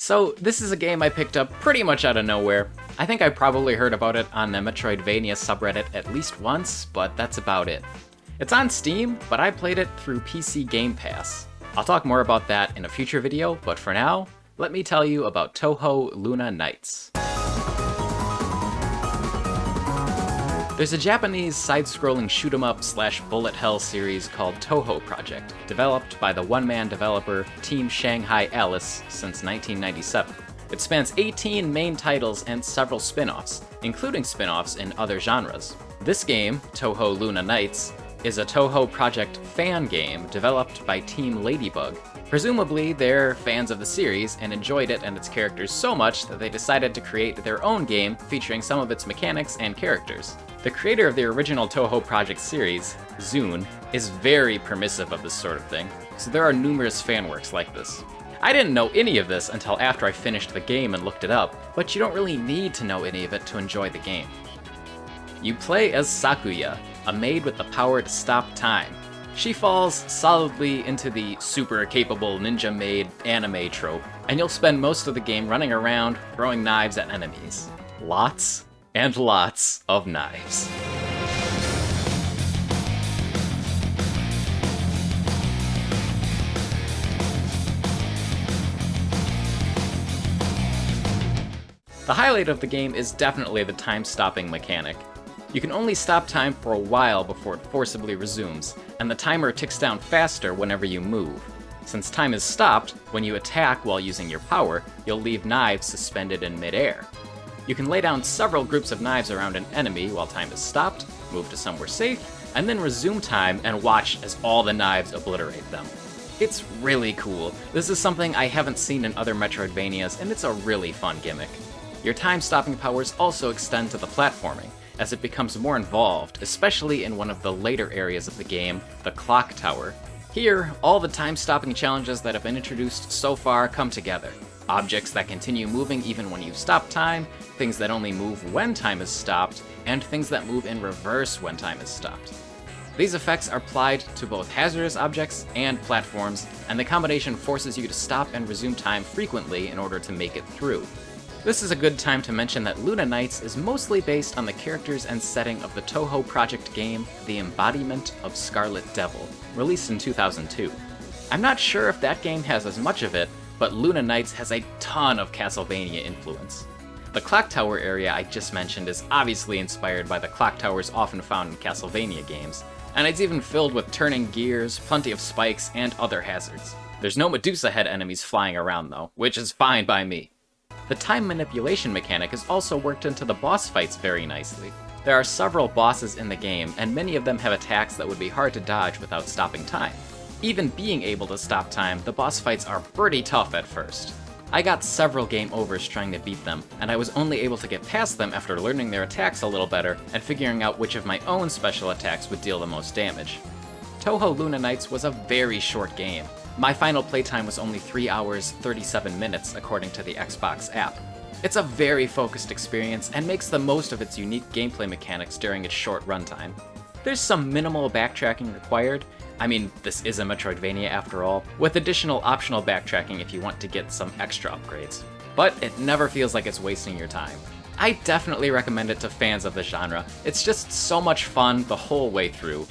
So this is a game I picked up pretty much out of nowhere. I think I probably heard about it on the Metroidvania subreddit at least once, but that's about it. It's on Steam, but I played it through PC Game Pass. I'll talk more about that in a future video, but for now, let me tell you about Touhou Luna Nights. There's a Japanese side-scrolling shoot-'em-up/bullet hell series called Touhou Project, developed by the one-man developer Team Shanghai Alice since 1997. It spans 18 main titles and several spin-offs, including spin-offs in other genres. This game, Touhou Luna Nights, is a Touhou Project fan game developed by Team Ladybug. Presumably, they're fans of the series and enjoyed it and its characters so much that they decided to create their own game featuring some of its mechanics and characters. The creator of the original Touhou Project series, Zune, is very permissive of this sort of thing, so there are numerous fanworks like this. I didn't know any of this until after I finished the game and looked it up, but you don't really need to know any of it to enjoy the game. You play as Sakuya, a maid with the power to stop time. She falls solidly into the super capable ninja maid anime trope, and you'll spend most of the game running around throwing knives at enemies. Lots and lots of knives. The highlight of the game is definitely the time-stopping mechanic. You can only stop time for a while before it forcibly resumes, and the timer ticks down faster whenever you move. Since time is stopped, when you attack while using your power, you'll leave knives suspended in midair. You can lay down several groups of knives around an enemy while time is stopped, move to somewhere safe, and then resume time and watch as all the knives obliterate them. It's really cool. This is something I haven't seen in other Metroidvanias, and it's a really fun gimmick. Your time-stopping powers also extend to the platforming, as it becomes more involved, especially in one of the later areas of the game, the Clock Tower. Here, all the time-stopping challenges that have been introduced so far come together. Objects that continue moving even when you stop time, things that only move when time is stopped, and things that move in reverse when time is stopped. These effects are applied to both hazardous objects and platforms, and the combination forces you to stop and resume time frequently in order to make it through. This is a good time to mention that Luna Nights is mostly based on the characters and setting of the Touhou Project game, The Embodiment of Scarlet Devil, released in 2002. I'm not sure if that game has as much of it, but Luna Nights has a ton of Castlevania influence. The Clock Tower area I just mentioned is obviously inspired by the clock towers often found in Castlevania games, and it's even filled with turning gears, plenty of spikes, and other hazards. There's no Medusa head enemies flying around though, which is fine by me. The time manipulation mechanic is also worked into the boss fights very nicely. There are several bosses in the game, and many of them have attacks that would be hard to dodge without stopping time. Even being able to stop time, the boss fights are pretty tough at first. I got several game overs trying to beat them, and I was only able to get past them after learning their attacks a little better and figuring out which of my own special attacks would deal the most damage. Touhou Luna Nights was a very short game. My final playtime was only 3 hours, 37 minutes, according to the Xbox app. It's a very focused experience and makes the most of its unique gameplay mechanics during its short runtime. There's some minimal backtracking required. I mean, this is a Metroidvania after all, with additional optional backtracking if you want to get some extra upgrades. But it never feels like it's wasting your time. I definitely recommend it to fans of the genre. It's just so much fun the whole way through.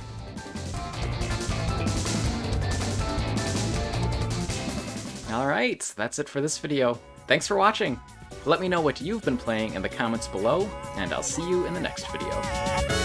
Alright, that's it for this video. Thanks for watching! Let me know what you've been playing in the comments below, and I'll see you in the next video.